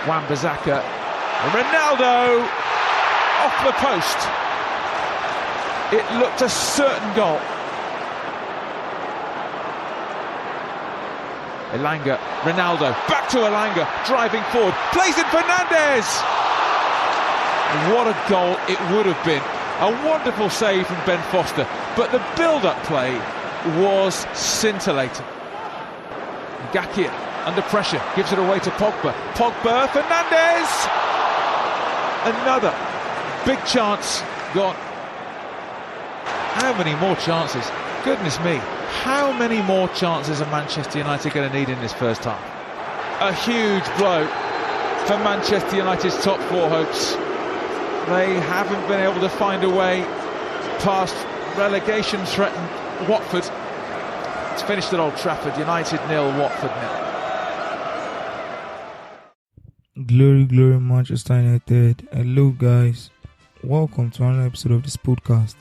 Wan-Bissaka, Ronaldo off the post. It looked a certain goal. Elanga, Ronaldo, back to Elanga, driving forward, plays in Fernandes! What a goal it would have been. A wonderful save from Ben Foster, but the build-up play was scintillating. Gakia, under pressure, gives it away to Pogba. Pogba, Fernandes! Another big chance gone. How many more chances? Goodness me. How many more chances are Manchester United going to need in this first half? A huge blow for Manchester United's top four hopes. They haven't been able to find a way past relegation-threatened Watford. It's finished at Old Trafford. United 0, Watford 0. Glory, glory, Manchester United. Hello guys, welcome to another episode of this podcast.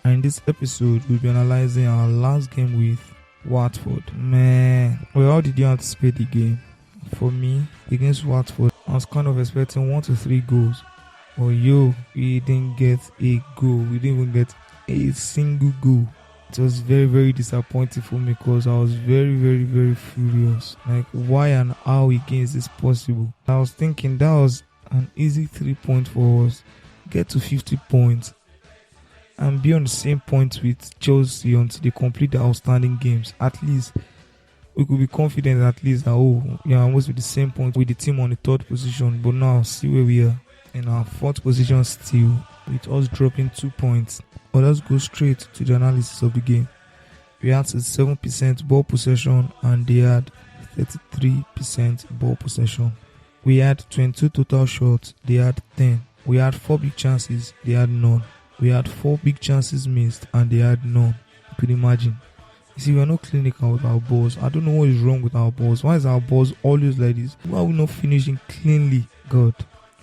And in this episode, we'll be analysing our last game with Watford. Man, well, how did you anticipate the game? For me, against Watford, I was kind of expecting 1 to 3 goals. But we didn't get a goal. We didn't even get a single goal. It was very, very disappointing for me because I was very, very, very furious. Like, why and how again is this possible? I was thinking that was an easy 3 points for us. Get to 50 points. And be on the same point with Chelsea until they complete the outstanding games. At least we could be confident at least that almost with the same point with the team on the 3rd position. But now see where we are in our 4th position still, with us dropping 2 points. But let's go straight to the analysis of the game. We had 7% ball possession and they had 33% ball possession. We had 22 total shots, they had 10. We had 4 big chances, they had none. We had 4 big chances missed and they had none. You could imagine. You see, we are not clinical with our balls. I don't know what is wrong with our balls. Why is our balls always like this? Why are we not finishing cleanly? God.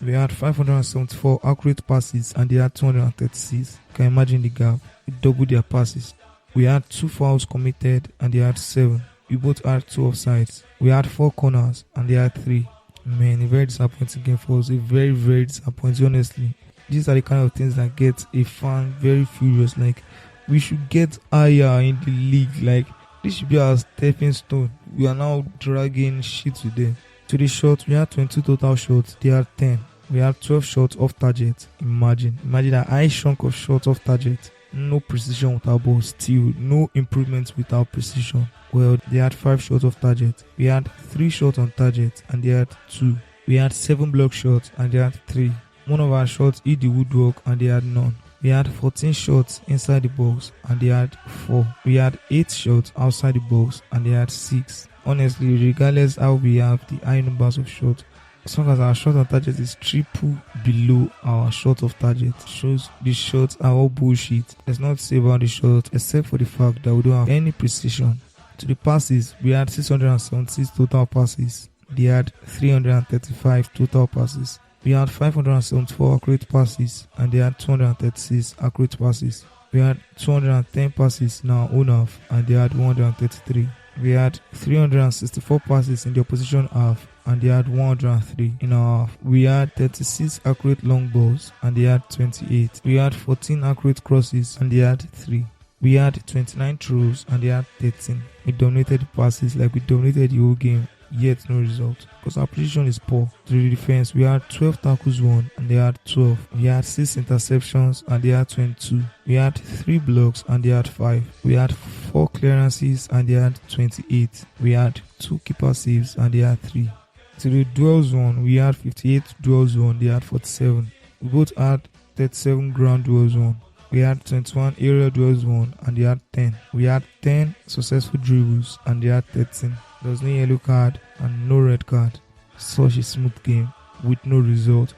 We had 574 accurate passes and they had 236. You can imagine the gap. We doubled their passes. We had 2 fouls committed and they had 7. We both had 2 offsides. We had 4 corners and they had 3. Man, a very disappointing game for us. A very, very disappointing, honestly. These are the kind of things that get a fan very furious. Like, we should get higher in the league. Like, this should be our stepping stone. We are now dragging shit with them. To the shots, we had 22 total shots. They had 10. We had 12 shots off target. Imagine a high chunk of shots off target. No precision with our ball still. No improvements with our precision. Well, they had 5 shots off target. We had 3 shots on target and they had 2. We had 7 block shots and they had 3. One of our shots hit the woodwork and they had none. We had 14 shots inside the box and they had 4. We had 8 shots outside the box and they had 6. Honestly, regardless how we have the high numbers of shots, as long as our shot on target is triple below our shot of target, shows the shots are all bullshit. Let's not say about the shots except for the fact that we don't have any precision. To the passes, we had 676 total passes. They had 335 total passes. We had 574 accurate passes and they had 236 accurate passes. We had 210 passes in our own half and they had 133. We had 364 passes in the opposition half and they had 103 in our half. We had 36 accurate long balls and they had 28. We had 14 accurate crosses and they had 3. We had 29 throws and they had 13. We dominated the passes like we dominated the whole game. Yet no result because our position is poor. To the defense, we had 12 tackles won and they had 12. We had 6 interceptions and they had 22. We had 3 blocks and they had 5. We had 4 clearances and they had 28. We had 2 keeper saves and they had 3. To the duels won, we had 58 duels won, they had 47. We both had 37 ground duels won. We had 21 aerial duels won and they had 10. We had 10 successful dribbles and they had 13. There was no yellow card and no red card. Such a smooth game with no result,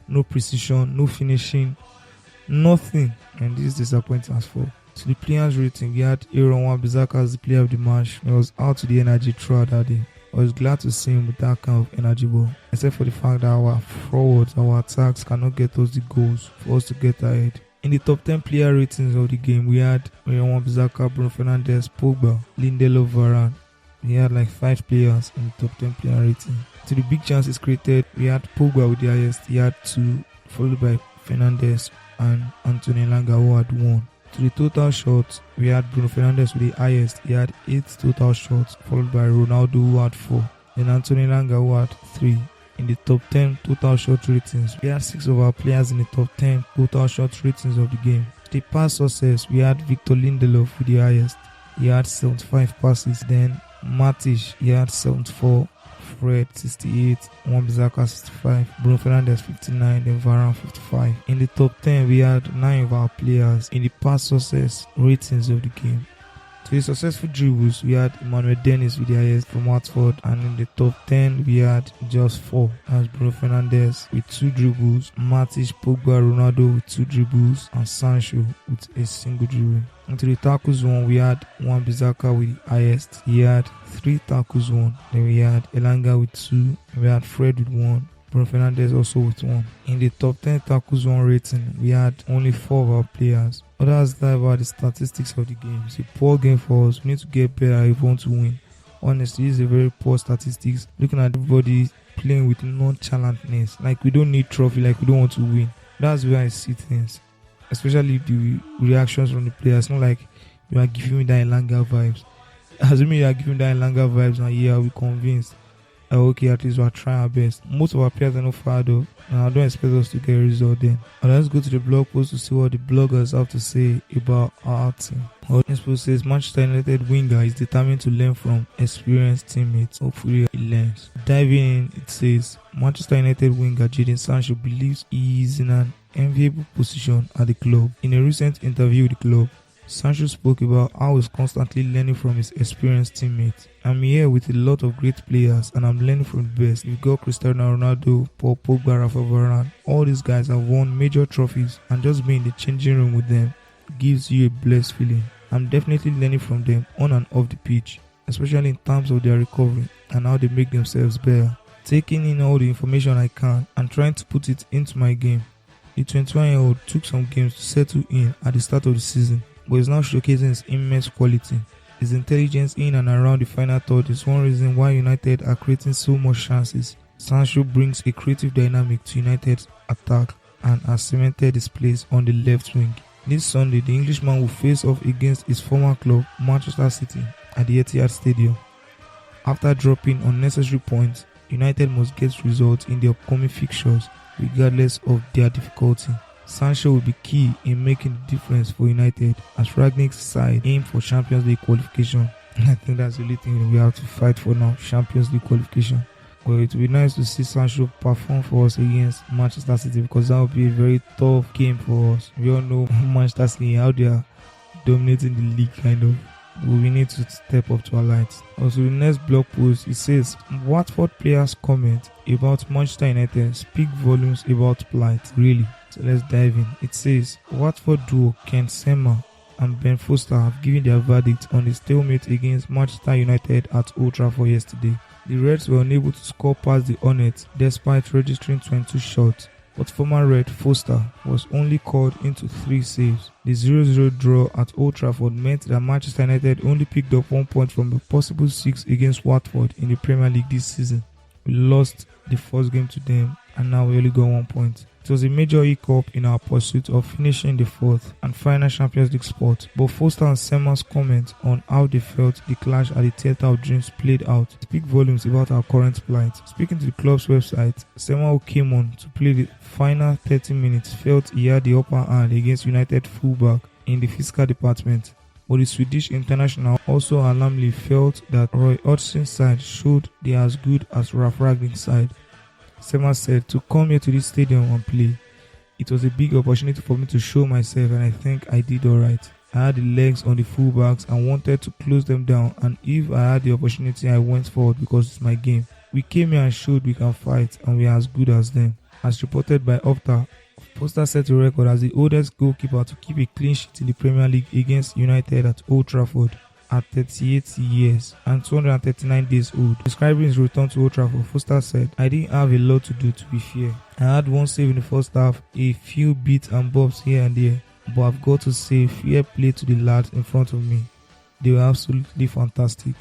no precision, no finishing, nothing. And this is disappointing as fuck. To the players' rating, we had Aaron Wan-Bissaka as the player of the match. He was out to the energy throughout that day. I was glad to see him with that kind of energy ball, except for the fact that our forwards, our attacks cannot get us the goals for us to get ahead. In the top 10 player ratings of the game, we had Wan-Bissaka, Bruno Fernandes, Pogba, Lindelof, Varane, we had like 5 players in the top 10 player rating. To the big chances created, we had Pogba with the highest, he had 2, followed by Fernandes and Anthony Elanga who had 1. To the total shots, we had Bruno Fernandes with the highest, he had 8 total shots, followed by Ronaldo who had 4, then Anthony Elanga who had 3. In the top 10 total shot ratings, we had 6 of our players in the top 10 total shot ratings of the game. The pass success, we had Victor Lindelof with the highest, he had 75 passes, then Matic, he had 74, Fred 68, Wan-Bissaka 65, Bruno Fernandes 59, then Varane 55. In the top 10, we had 9 of our players in the pass success ratings of the game. To the successful dribbles, we had Emmanuel Dennis with the highest from Watford, and in the top 10, we had just 4 as Bruno Fernandes with 2 dribbles, Matic, Pogba, Ronaldo with 2 dribbles, and Sancho with a single dribble. And to the tackles won, we had Wan-Bissaka with the highest, he had 3 tackles won. Then we had Elanga with 2, we had Fred with 1, Bruno Fernandes also with 1. In the top 10 tackles won rating, we had only 4 of our players. Others die about the statistics of the game. It's a poor game for us. We need to get better if we want to win. Honestly, it's a very poor statistics. Looking at everybody playing with nonchalantness. Like we don't need trophy, like we don't want to win. That's where I see things. Especially the reactions from the players. Not like you are giving me that Elanga vibes. Assuming you are giving that Elanga vibes and yeah, we're convinced. Okay, at least we're trying our best. Most of our players are not fired up, and I don't expect us to get a result then. And let's go to the blog post to see what the bloggers have to say about our team. This post says Manchester United winger is determined to learn from experienced teammates. Hopefully he learns. Diving in, it says Manchester United winger Jadon Sancho believes he is in an enviable position at the club. In a recent interview with the club, Sancho spoke about how he's constantly learning from his experienced teammates. I'm here with a lot of great players and I'm learning from the best. We've got Cristiano Ronaldo, Paul Pogba, Rafa Varane. All these guys have won major trophies and just being in the changing room with them gives you a blessed feeling. I'm definitely learning from them on and off the pitch, especially in terms of their recovery and how they make themselves better. Taking in all the information I can and trying to put it into my game. The 21-year-old took some games to settle in at the start of the season, but is now showcasing his immense quality. His intelligence in and around the final third is one reason why United are creating so much chances. Sancho brings a creative dynamic to United's attack and has cemented his place on the left wing. This Sunday, the Englishman will face off against his former club, Manchester City, at the Etihad Stadium. After dropping unnecessary points, United must get results in the upcoming fixtures, regardless of their difficulty. Sancho will be key in making the difference for United as Rangnick's side aim for Champions League qualification. I think that's the only thing we have to fight for now, Champions League qualification. Well, it would be nice to see Sancho perform for us against Manchester City because that would be a very tough game for us. We all know Manchester City, how they are dominating the league kind of. We need to step up to our lights. Also, the next blog post, it says Watford players comment about Manchester United speak volumes about plight. Really? So let's dive in. It says Watford duo Ken Sema and Ben Foster have given their verdict on the stalemate against Manchester United at Old Trafford yesterday. The Reds were unable to score past the Hornets despite registering 22 shots, but former Red Foster was only called into 3 saves. The 0-0 draw at Old Trafford meant that Manchester United only picked up 1 point from a possible 6 against Watford in the Premier League this season. We lost the first game to them and now we only got 1 point. It was a major hiccup in our pursuit of finishing the 4th and final Champions League spot, but Foster and Sema's comment on how they felt the clash at the Theatre of Dreams played out speak volumes about our current plight. Speaking to the club's website, Sema, who came on to play the final 30 minutes, felt he had the upper hand against United fullback in the physical department. But the Swedish international also alarmingly felt that Roy Hodgson's side showed they are as good as Ralf Rangnick's side. Sema said, to come here to this stadium and play, it was a big opportunity for me to show myself and I think I did alright. I had the legs on the fullbacks and wanted to close them down, and if I had the opportunity I went forward because it's my game. We came here and showed we can fight and we are as good as them. As reported by Opta, Foster set a record as the oldest goalkeeper to keep a clean sheet in the Premier League against United at Old Trafford. At 38 years and 239 days old. Describing his return to Old Trafford, Foster said, I didn't have a lot to do, to be fair. I had 1 save in the first half, a few beats and bobs here and there, but I've got to say fair play to the lads in front of me. They were absolutely fantastic.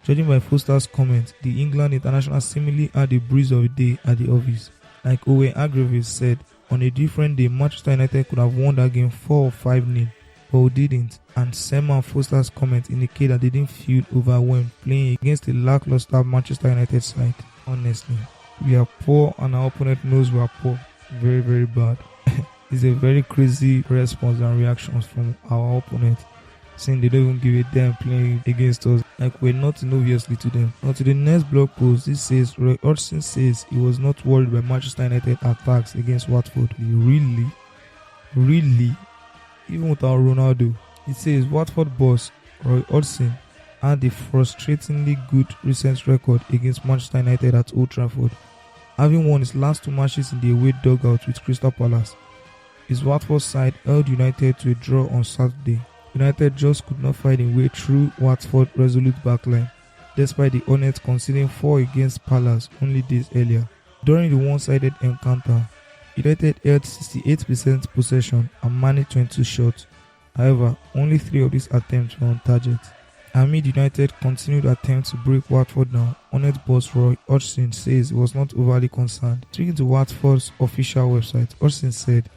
Judging by Foster's comment, the England international seemingly had a breeze of a day at the office. Like Owen Hargreaves said, on a different day, Manchester United could have won that game 4 or 5-0, but we didn't. And Seaman Foster's comment indicate that they didn't feel overwhelmed playing against a lackluster Manchester United side. Honestly, we are poor and our opponent knows we are poor. Very, very bad. It's a very crazy response and reactions from our opponent, saying they don't even give a damn playing against us, like we're nothing obviously to them. Now to the next blog post, this says Roy Hodgson says he was not worried by Manchester United attacks against Watford. Really? Even without Ronaldo. It says Watford boss Roy Hodgson had a frustratingly good recent record against Manchester United at Old Trafford, having won his last 2 matches in the away dugout with Crystal Palace. His Watford side held United to a draw on Saturday. United just could not find a way through Watford's resolute backline, despite the Hornets conceding 4 against Palace only days earlier. During the one-sided encounter, United held 68% possession and managed 22 shots. However, only 3 of these attempts were on target. Amid United continued attempts to break Watford down, Hornets boss Roy Hodgson says he was not overly concerned. Speaking to Watford's official website, Hodgson said,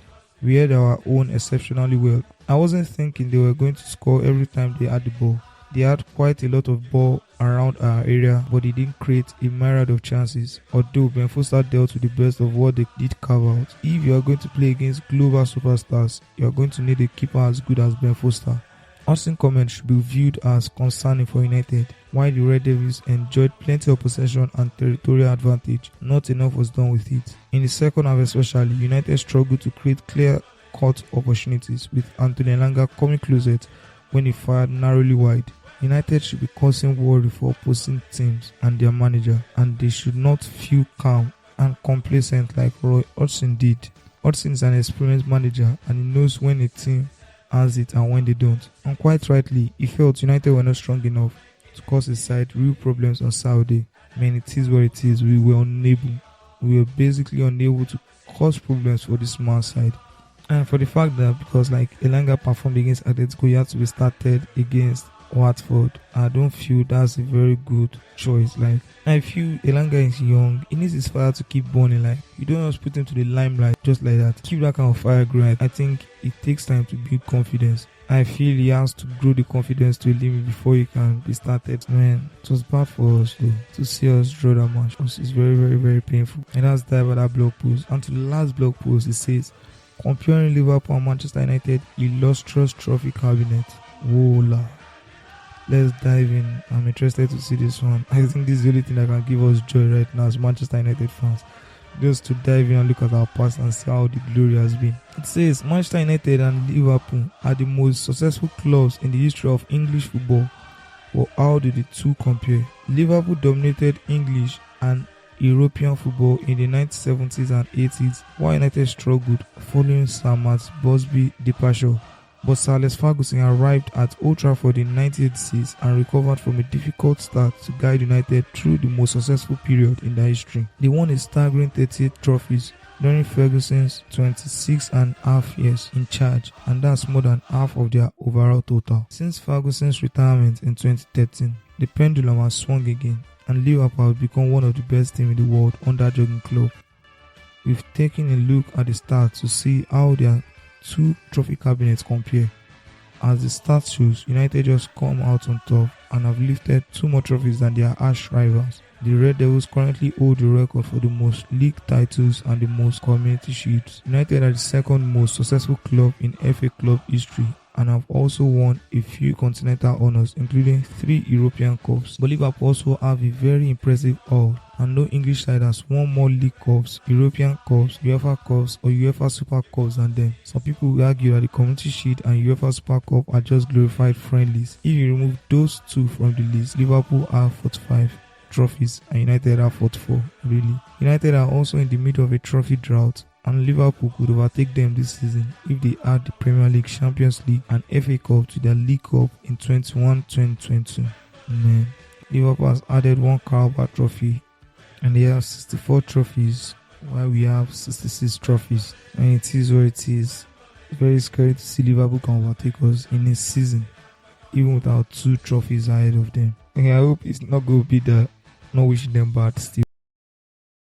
"We held our own exceptionally well. I wasn't thinking they were going to score every time they had the ball. They had quite a lot of ball around our area, but they didn't create a myriad of chances. Although Ben Foster dealt with the best of what they did carve out. If you are going to play against global superstars, you are going to need a keeper as good as Ben Foster." Austin comments should be viewed as concerning for United. While the Red Devils enjoyed plenty of possession and territorial advantage, not enough was done with it. In the second half especially, United struggled to create clear-cut opportunities, with Anthony Elanga coming closet when he fired narrowly wide. United should be causing worry for opposing teams and their manager, and they should not feel calm and complacent like Roy Hodgson did. Hodgson is an experienced manager and he knows when a team has it and when they don't. And quite rightly, he felt United were not strong enough to cause his side real problems on Saturday. Man, it is what it is. We were basically unable to cause problems for this man's side. And for the fact that because like Elanga performed against Atletico, he had to be started against Watford, I don't feel that's a very good choice. Like, I feel Elanga is young, he needs his fire to keep burning. Like, you don't just put him to the limelight just like that. Keep that kind of fire growing. I think it takes time to build confidence. I feel he has to grow the confidence to a limit before he can be started. Man, it was bad for us though to see us draw that match. It's very, very, very painful. And that's that about that blog post. And to the last blog post, it says, comparing Liverpool and Manchester United illustrious trophy cabinet. Whoa. Let's dive in. I'm interested to see this one. I think this is the only thing that can give us joy right now as Manchester United fans. Just to dive in and look at our past and see how the glory has been. It says Manchester United and Liverpool are the most successful clubs in the history of English football. But how do the two compare? Liverpool dominated English and European football in the 1970s and 80s, while United struggled following Sir Matt Busby's departure. But Sir Alex Ferguson arrived at Old Trafford in 1986 and recovered from a difficult start to guide United through the most successful period in their history. They won a staggering 38 trophies during Ferguson's 26 and a half years in charge, and that's more than half of their overall total. Since Ferguson's retirement in 2013, the pendulum has swung again, and Liverpool have become one of the best teams in the world under Jurgen Klopp. We've taken a look at the stats to see how their two trophy cabinets compare. As the stats shows, United just come out on top and have lifted 2 more trophies than their arch rivals. The Red Devils currently hold the record for the most league titles and the most community shields. United are the second most successful club in FA club history and have also won a few continental honours, including 3 European Cups. But Liverpool also have a very impressive haul, and no English side has won more League Cups, European Cups, UEFA Cups or UEFA Super Cups than them. Some people will argue that the Community Shield and UEFA Super Cup are just glorified friendlies. If you remove those 2 from the list, Liverpool have 45 trophies and United have 44. Really, United are also in the middle of a trophy drought, and Liverpool could overtake them this season if they add the Premier League, Champions League and FA Cup to their League Cup in 21-2022. Man, Liverpool has added 1 Carabao Trophy and they have 64 trophies while we have 66 trophies. And it is what it is. It's very scary to see Liverpool can overtake us in a season. even without 2 trophies ahead of them. Okay, I hope it's not going to be the not wishing them bad still.